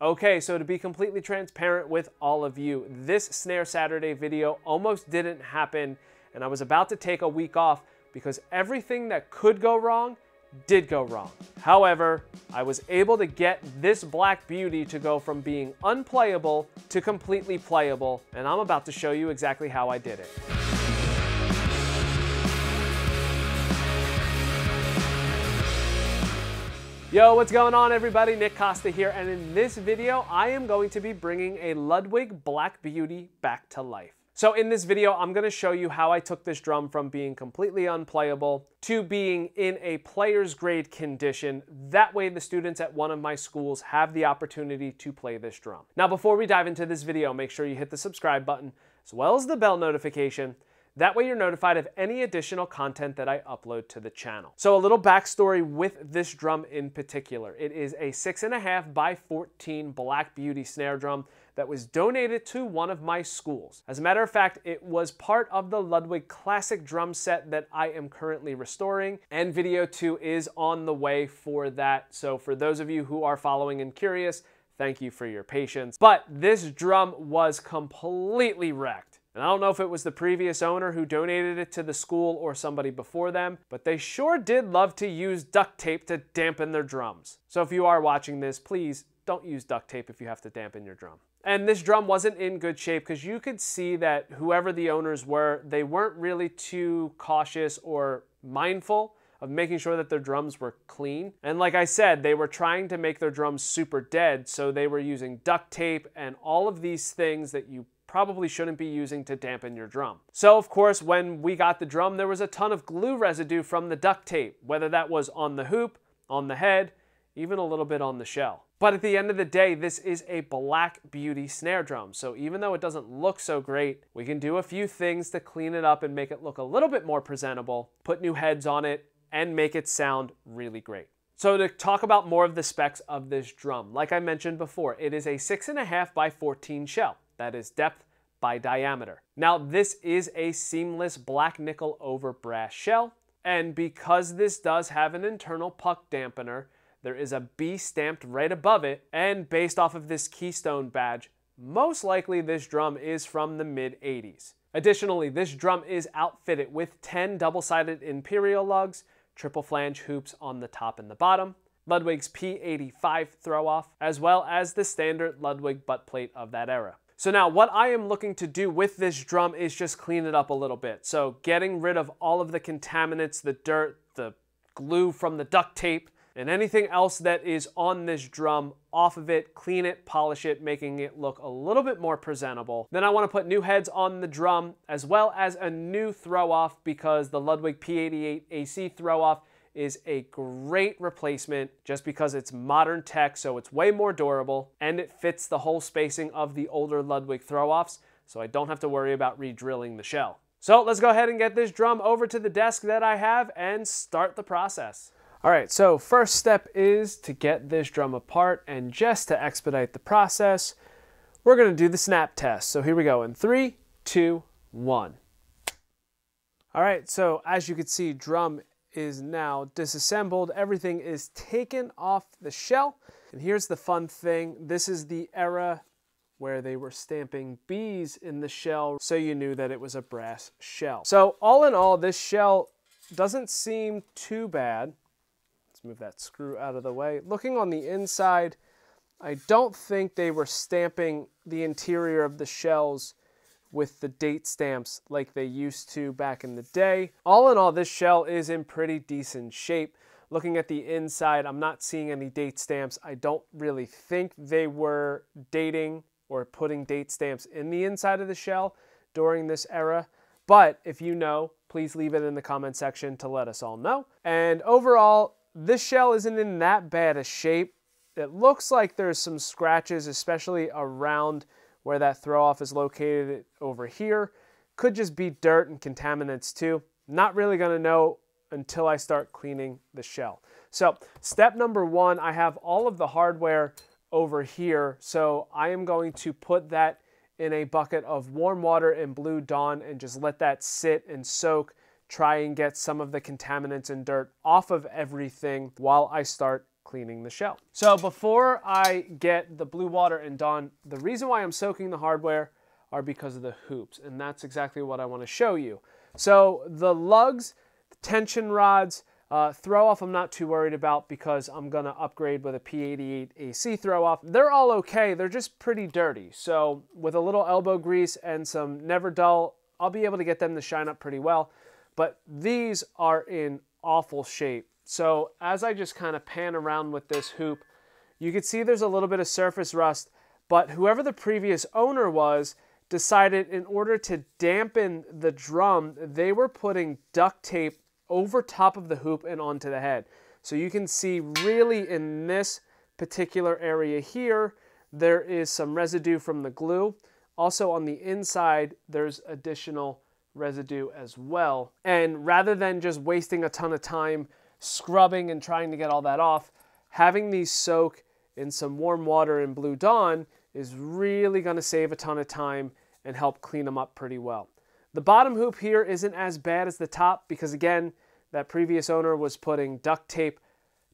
Okay, so to be completely transparent with all of you, this Snare Saturday video almost didn't happen, and I was about to take a week off because everything that could go wrong did go wrong. However, I was able to get this Black Beauty to go from being unplayable to completely playable, and I'm about to show you exactly how I did it. Yo, what's going on everybody? Nick Costa here, and in this video, I am going to be bringing a Ludwig Black Beauty back to life. So in this video, I'm going to show you how I took this drum from being completely unplayable to being in a player's grade condition. That way the students at one of my schools have the opportunity to play this drum. Now before we dive into this video, make sure you hit the subscribe button as well as the bell notification. That way you're notified of any additional content that I upload to the channel. So a little backstory with this drum in particular. It is a 6.5 by 14 Black Beauty snare drum that was donated to one of my schools. As a matter of fact, it was part of the Ludwig classic drum set that I am currently restoring, and video 2 is on the way for that. So for those of you who are following and curious, thank you for your patience. But this drum was completely wrecked. And I don't know if it was the previous owner who donated it to the school or somebody before them, but they sure did love to use duct tape to dampen their drums. So if you are watching this, please don't use duct tape if you have to dampen your drum. And this drum wasn't in good shape because you could see that whoever the owners were, they weren't really too cautious or mindful of making sure that their drums were clean. And like I said, they were trying to make their drums super dead, so they were using duct tape and all of these things that you probably shouldn't be using to dampen your drum. So of course, when we got the drum, there was a ton of glue residue from the duct tape, whether that was on the hoop, on the head, even a little bit on the shell. But at the end of the day, this is a Black Beauty snare drum. So even though it doesn't look so great, we can do a few things to clean it up and make it look a little bit more presentable, put new heads on it, and make it sound really great. So to talk about more of the specs of this drum, like I mentioned before, it is a 6.5 by 14 shell. That is depth by diameter. Now this is a seamless black nickel over brass shell, and because this does have an internal puck dampener, there is a B stamped right above it, and based off of this keystone badge, most likely this drum is from the mid-80s. Additionally, this drum is outfitted with 10 double-sided imperial lugs, triple flange hoops on the top and the bottom, Ludwig's P85 throw-off, as well as the standard Ludwig butt plate of that era. So now what I am looking to do with this drum is just clean it up a little bit. So getting rid of all of the contaminants, the dirt, the glue from the duct tape, and anything else that is on this drum off of it, clean it, polish it, making it look a little bit more presentable. Then I want to put new heads on the drum as well as a new throw-off because the Ludwig P88 AC throw-off is a great replacement just because it's modern tech, so it's way more durable, and it fits the whole spacing of the older Ludwig throw-offs, so I don't have to worry about re-drilling the shell. So let's go ahead and get this drum over to the desk that I have and start the process. All right, so first step is to get this drum apart, and just to expedite the process, we're gonna do the snap test. So here we go in 3, 2, 1. All right, so as you can see, drum is now disassembled. Everything is taken off the shell. And here's the fun thing. This is the era where they were stamping B's in the shell, so you knew that it was a brass shell. So all in all, this shell doesn't seem too bad. Let's move that screw out of the way. Looking on the inside, I don't think they were stamping the interior of the shells with the date stamps like they used to back in the day. All in all, this shell is in pretty decent shape. Looking at the inside, I'm not seeing any date stamps. I don't really think they were dating or putting date stamps in the inside of the shell during this era. But if you know, please leave it in the comment section to let us all know. And overall, this shell isn't in that bad a shape. It looks like there's some scratches, especially around where that throw-off is located over here. Could just be dirt and contaminants too. Not really gonna know until I start cleaning the shell. So step number 1, I have all of the hardware over here. So I am going to put that in a bucket of warm water and Blue Dawn and just let that sit and soak, try and get some of the contaminants and dirt off of everything while I start cleaning the shell. So before I get the blue water and Dawn, the reason why I'm soaking the hardware are because of the hoops, and that's exactly what I want to show you. So the lugs, the tension rods, throw off I'm not too worried about because I'm going to upgrade with a P88 AC throw off. They're all okay, they're just pretty dirty. So with a little elbow grease and some Never Dull, I'll be able to get them to shine up pretty well. But these are in awful shape. So as I just kind of pan around with this hoop, you can see there's a little bit of surface rust, but whoever the previous owner was decided in order to dampen the drum, they were putting duct tape over top of the hoop and onto the head. So you can see really in this particular area here, there is some residue from the glue. Also on the inside, there's additional residue as well. And rather than just wasting a ton of time scrubbing and trying to get all that off, having these soak in some warm water in Blue Dawn is really going to save a ton of time and help clean them up pretty well. The bottom hoop here isn't as bad as the top because, again, that previous owner was putting duct tape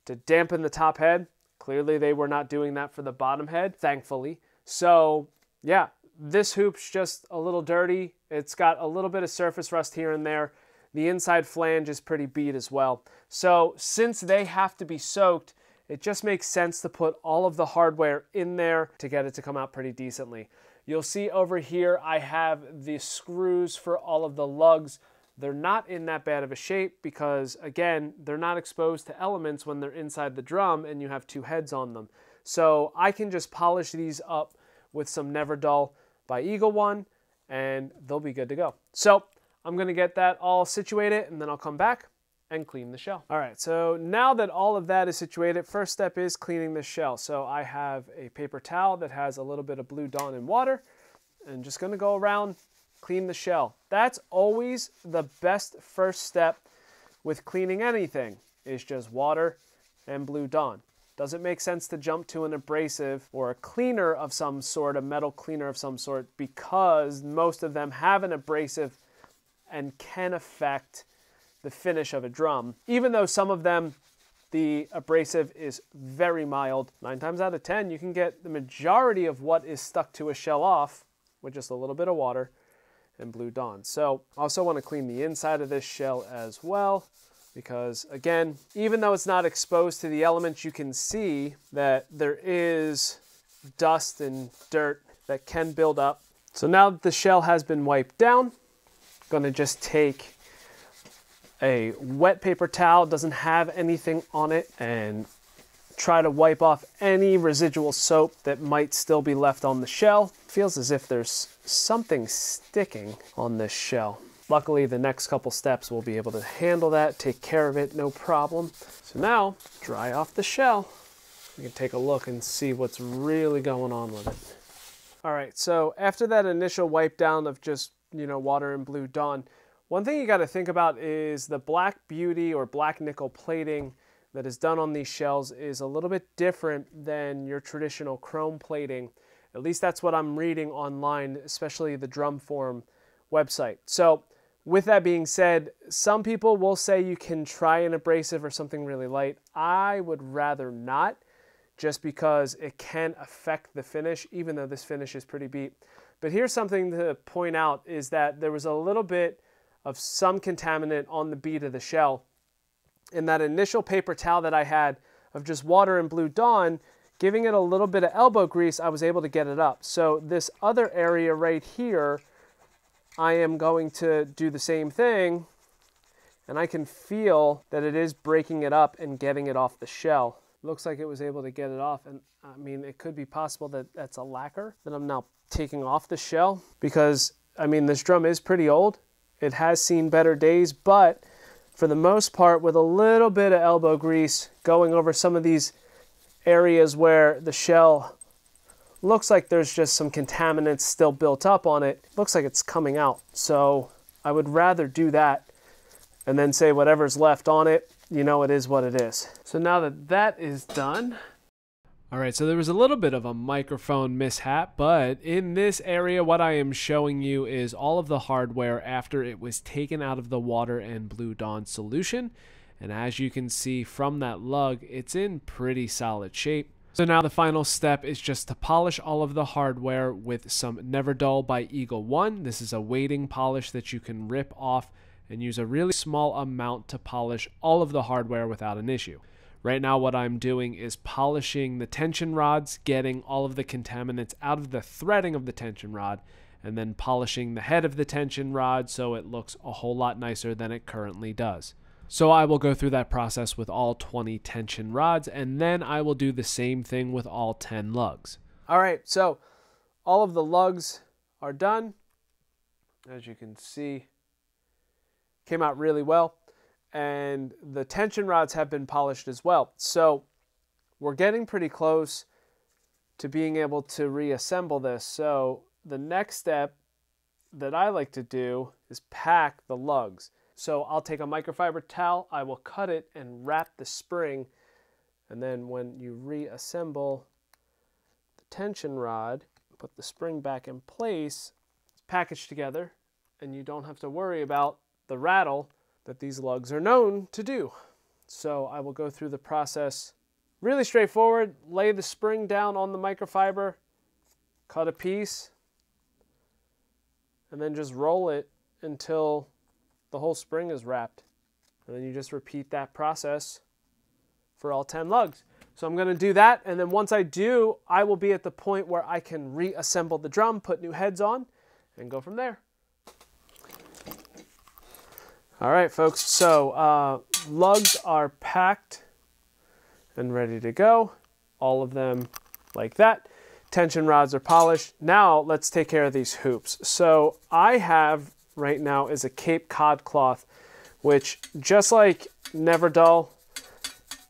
to dampen the top head. Clearly they were not doing that for the bottom head, thankfully. So yeah, this hoop's just a little dirty. It's got a little bit of surface rust here and there. The inside flange is pretty beat as well. So since they have to be soaked, it just makes sense to put all of the hardware in there to get it to come out pretty decently. You'll see over here I have the screws for all of the lugs. They're not in that bad of a shape because, again, they're not exposed to elements when they're inside the drum and you have two heads on them. So I can just polish these up with some Never Dull by Eagle One and they'll be good to go. So I'm going to get that all situated and then I'll come back and clean the shell. All right, so now that all of that is situated, first step is cleaning the shell. So I have a paper towel that has a little bit of Blue Dawn and water and just going to go around, clean the shell. That's always the best first step with cleaning anything, is just water and Blue Dawn. Doesn't make sense to jump to an abrasive or a cleaner of some sort, a metal cleaner of some sort, because most of them have an abrasive and can affect the finish of a drum. Even though some of them, the abrasive is very mild, 9 times out of 10, you can get the majority of what is stuck to a shell off with just a little bit of water and Blue Dawn. So I also want to clean the inside of this shell as well, because again, even though it's not exposed to the elements, you can see that there is dust and dirt that can build up. So now that the shell has been wiped down, I'm going to just take a wet paper towel, doesn't have anything on it, and try to wipe off any residual soap that might still be left on the shell. Feels as if there's something sticking on this shell. Luckily, the next couple steps we'll be able to handle that, take care of it, no problem. So now, dry off the shell. We can take a look and see what's really going on with it. All right, so after that initial wipe down of just, water and Blue Dawn, one thing you got to think about is the black beauty or black nickel plating that is done on these shells is a little bit different than your traditional chrome plating. At least that's what I'm reading online, especially the Drum Forum website. So with that being said, some people will say you can try an abrasive or something really light. I would rather not, just because it can affect the finish, even though this finish is pretty beat. But here's something to point out is that there was a little bit of some contaminant on the bead of the shell. In that initial paper towel that I had of just water and Blue Dawn, giving it a little bit of elbow grease, I was able to get it up. So this other area right here, I am going to do the same thing, and I can feel that it is breaking it up and getting it off the shell. Looks like it was able to get it off, and I mean, it could be possible that that's a lacquer that I'm now taking off the shell, because I mean, this drum is pretty old. It has seen better days, but for the most part, with a little bit of elbow grease going over some of these areas where the shell looks like there's just some contaminants still built up on it, looks like it's coming out. So I would rather do that and then say whatever's left on it, it is what it is. So now that that is done, all right, so there was a little bit of a microphone mishap, but in this area, what I am showing you is all of the hardware after it was taken out of the water and Blue Dawn solution And as you can see from that lug, it's in pretty solid shape. So now the final step is just to polish all of the hardware with some Never Dull by Eagle 1. This is a weighting polish that you can rip off and use a really small amount to polish all of the hardware without an issue. Right now what I'm doing is polishing the tension rods, getting all of the contaminants out of the threading of the tension rod, and then polishing the head of the tension rod so it looks a whole lot nicer than it currently does. So I will go through that process with all 20 tension rods, and then I will do the same thing with all 10 lugs. All right, so all of the lugs are done. As you can see, came out really well. And the tension rods have been polished as well. So we're getting pretty close to being able to reassemble this. So the next step that I like to do is pack the lugs. So I'll take a microfiber towel, I will cut it and wrap the spring, and then when you reassemble the tension rod, put the spring back in place, it's packaged together, and you don't have to worry about the rattle that these lugs are known to do. So I will go through the process really straightforward, lay the spring down on the microfiber, cut a piece, and then just roll it until the whole spring is wrapped. And then you just repeat that process for all 10 lugs. So I'm going to do that, and then once I do, I will be at the point where I can reassemble the drum, put new heads on, and go from there. All right, folks, so lugs are packed and ready to go. All of them like that. Tension rods are polished. Now let's take care of these hoops. So I have right now is a Cape Cod cloth, which just like Never Dull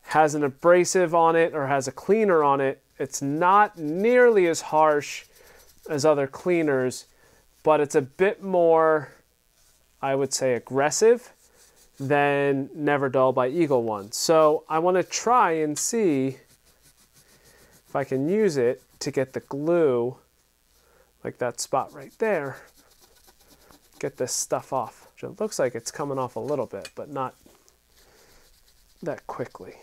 has an abrasive on it or has a cleaner on it. It's not nearly as harsh as other cleaners, but it's a bit more, I would say, aggressive than Never Dull by Eagle 1. So I want to try and see if I can use it to get the glue, like that spot right there, get this stuff off. It looks like it's coming off a little bit, but not that quickly.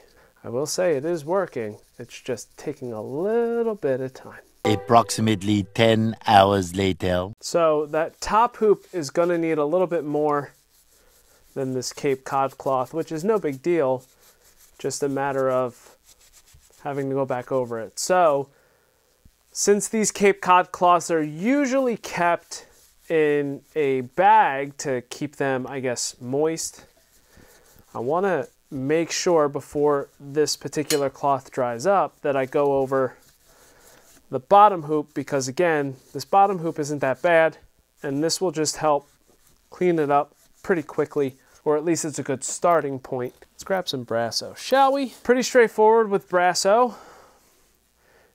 I will say it is working. It's just taking a little bit of time. Approximately 10 hours later. So that top hoop is going to need a little bit more than this Cape Cod cloth, which is no big deal. Just a matter of having to go back over it. So since these Cape Cod cloths are usually kept in a bag to keep them, I guess, moist, I want to make sure before this particular cloth dries up that I go over the bottom hoop, because again, this bottom hoop isn't that bad, and this will just help clean it up pretty quickly, or at least it's a good starting point. Let's grab some Brasso, shall we? Pretty straightforward with Brasso.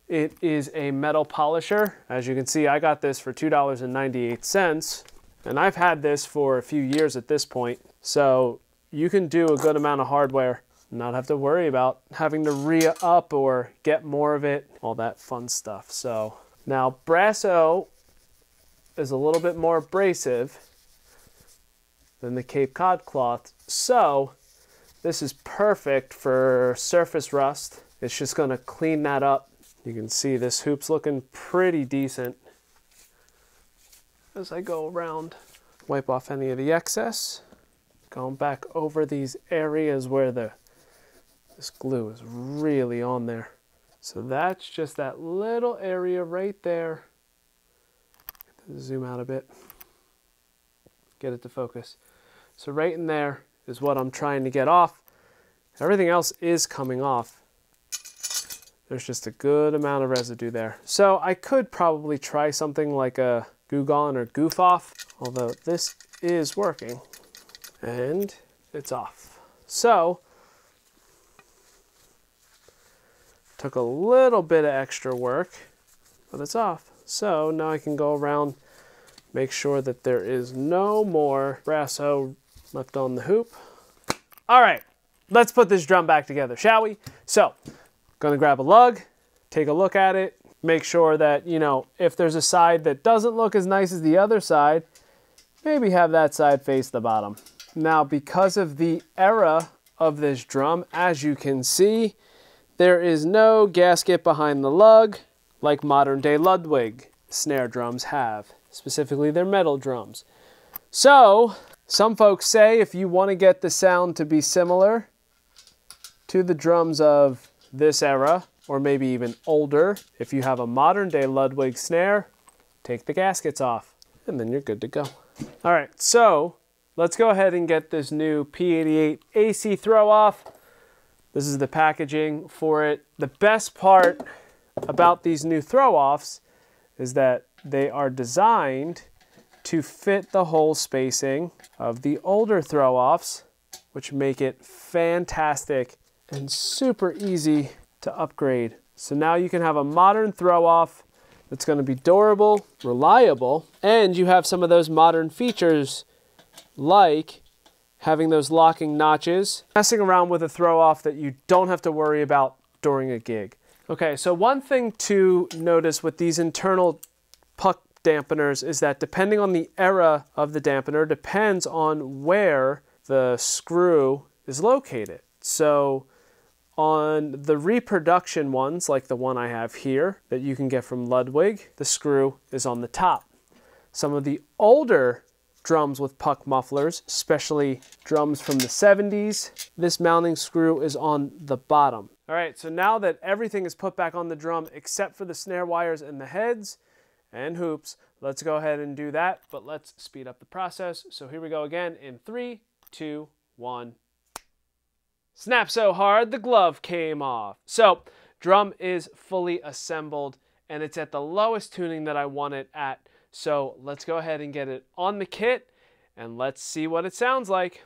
It is a metal polisher. As you can see, I got this for $2.98, and I've had this for a few years at this point. So you can do a good amount of hardware, not have to worry about having to re-up or get more of it, all that fun stuff. So now Brasso is a little bit more abrasive than the Cape Cod cloth. So this is perfect for surface rust. It's just gonna clean that up. You can see this hoop's looking pretty decent. As I go around, wipe off any of the excess. Going back over these areas where this glue is really on there. So that's just that little area right there. Zoom out a bit. Get it to focus. So right in there is what I'm trying to get off. Everything else is coming off. There's just a good amount of residue there. So I could probably try something like a Goo Gone or Goof Off, although this is working. And it's off. So took a little bit of extra work, but it's off. So now I can go around, make sure that there is no more Brasso left on the hoop. All right, let's put this drum back together, shall we? So, gonna grab a lug, take a look at it, make sure that, you know, if there's a side that doesn't look as nice as the other side, maybe have that side face the bottom. Now, because of the era of this drum. As you can see, there is no gasket behind the lug like modern day Ludwig snare drums have, specifically their metal drums. So, some folks say if you want to get the sound to be similar to the drums of this era, or maybe even older, if you have a modern day Ludwig snare, take the gaskets off, and then you're good to go. All right, so let's go ahead and get this new P88 AC throw off. This is the packaging for it. The best part about these new throw offs is that they are designed to fit the hole spacing of the older throw offs, which make it fantastic and super easy to upgrade. So now you can have a modern throw off that's going to be durable, reliable, and you have some of those modern features like having those locking notches, messing around with a throw off that you don't have to worry about during a gig. Okay, so one thing to notice with these internal puck dampeners is that depending on the era of the dampener depends on where the screw is located. So on the reproduction ones, like the one I have here that you can get from Ludwig, the screw is on the top. Some of the older drums with puck mufflers, especially drums from the 70s, this mounting screw is on the bottom. All right, so now that everything is put back on the drum except for the snare wires and the heads and hoops, let's go ahead and do that, but let's speed up the process. So here we go again in 3, 2, 1. Snap so hard the glove came off. So drum is fully assembled and it's at the lowest tuning that I want it at. So let's go ahead and get it on the kit and let's see what it sounds like.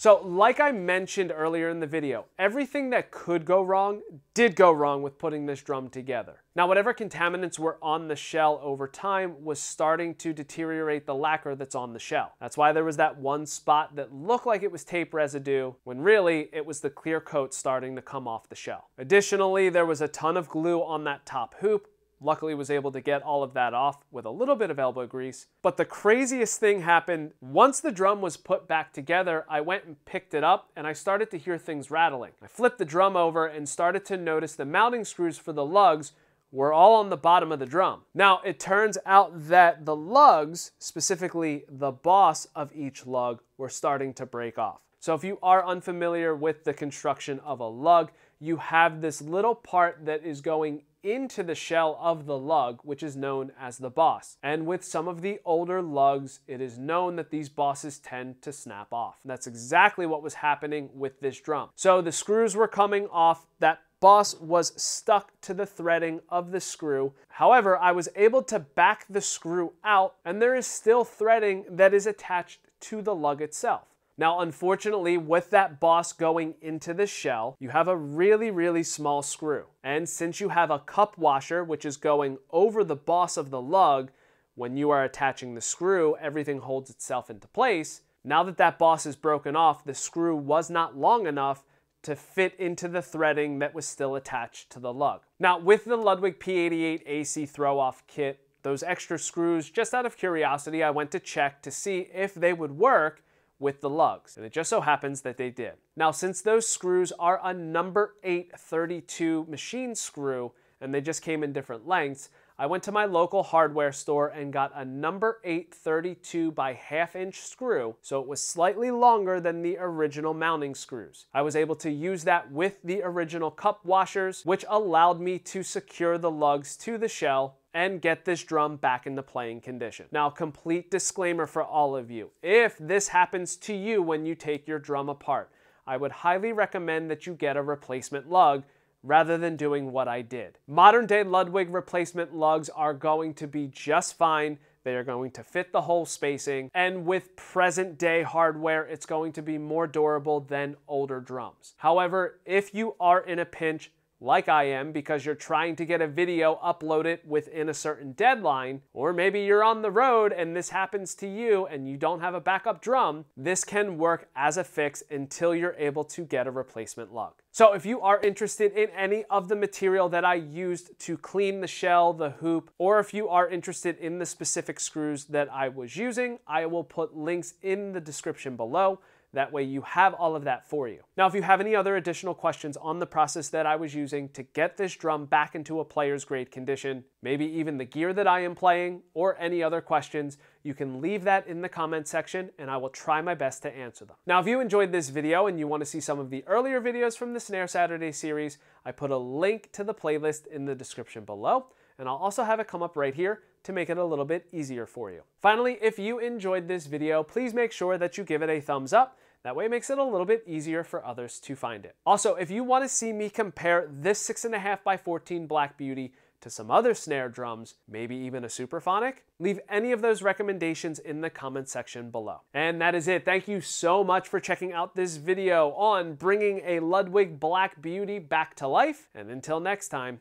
So like I mentioned earlier in the video, everything that could go wrong did go wrong with putting this drum together. Now, whatever contaminants were on the shell over time was starting to deteriorate the lacquer that's on the shell. That's why there was that one spot that looked like it was tape residue, when really it was the clear coat starting to come off the shell. Additionally, there was a ton of glue on that top hoop. Luckily was able to get all of that off with a little bit of elbow grease. But the craziest thing happened once the drum was put back together. I went and picked it up and I started to hear things rattling. I flipped the drum over and started to notice the mounting screws for the lugs were all on the bottom of the drum. Now, it turns out that the lugs, specifically the boss of each lug, were starting to break off. So if you are unfamiliar with the construction of a lug, you have this little part that is going into the shell of the lug, which is known as the boss. And with some of the older lugs, it is known that these bosses tend to snap off. And that's exactly what was happening with this drum. So the screws were coming off, that boss was stuck to the threading of the screw. However, I was able to back the screw out and there is still threading that is attached to the lug itself. Now, unfortunately, with that boss going into the shell, you have a really small screw. And since you have a cup washer, which is going over the boss of the lug, when you are attaching the screw, everything holds itself into place. Now that that boss is broken off, the screw was not long enough to fit into the threading that was still attached to the lug. Now, with the Ludwig P88 AC throw-off kit, those extra screws, just out of curiosity, I went to check to see if they would work with the lugs, and it just so happens that they did. Now, since those screws are a number 8 32 machine screw, and they just came in different lengths, I went to my local hardware store and got a number 8 32 by 1/2 inch screw, so it was slightly longer than the original mounting screws. I was able to use that with the original cup washers, which allowed me to secure the lugs to the shell and get this drum back into playing condition. Now, complete disclaimer for all of you. If this happens to you when you take your drum apart, I would highly recommend that you get a replacement lug rather than doing what I did. Modern day Ludwig replacement lugs are going to be just fine. They are going to fit the hole spacing, and with present day hardware, it's going to be more durable than older drums. However, if you are in a pinch, like I am, because you're trying to get a video uploaded within a certain deadline, or maybe you're on the road and this happens to you and you don't have a backup drum, this can work as a fix until you're able to get a replacement lug. So if you are interested in any of the material that I used to clean the shell, the hoop, or if you are interested in the specific screws that I was using, I will put links in the description below. That way you have all of that for you. Now, if you have any other additional questions on the process that I was using to get this drum back into a player's grade condition, maybe even the gear that I am playing, or any other questions, you can leave that in the comment section and I will try my best to answer them. Now, if you enjoyed this video and you want to see some of the earlier videos from the Snare Saturday series, I put a link to the playlist in the description below, and I'll also have it come up right here to make it a little bit easier for you. Finally, if you enjoyed this video, please make sure that you give it a thumbs up. That way it makes it a little bit easier for others to find it. Also, if you want to see me compare this 6.5 by 14 Black Beauty to some other snare drums, maybe even a Superphonic, leave any of those recommendations in the comment section below. And that is it. Thank you so much for checking out this video on bringing a Ludwig Black Beauty back to life. And until next time,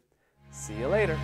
see you later.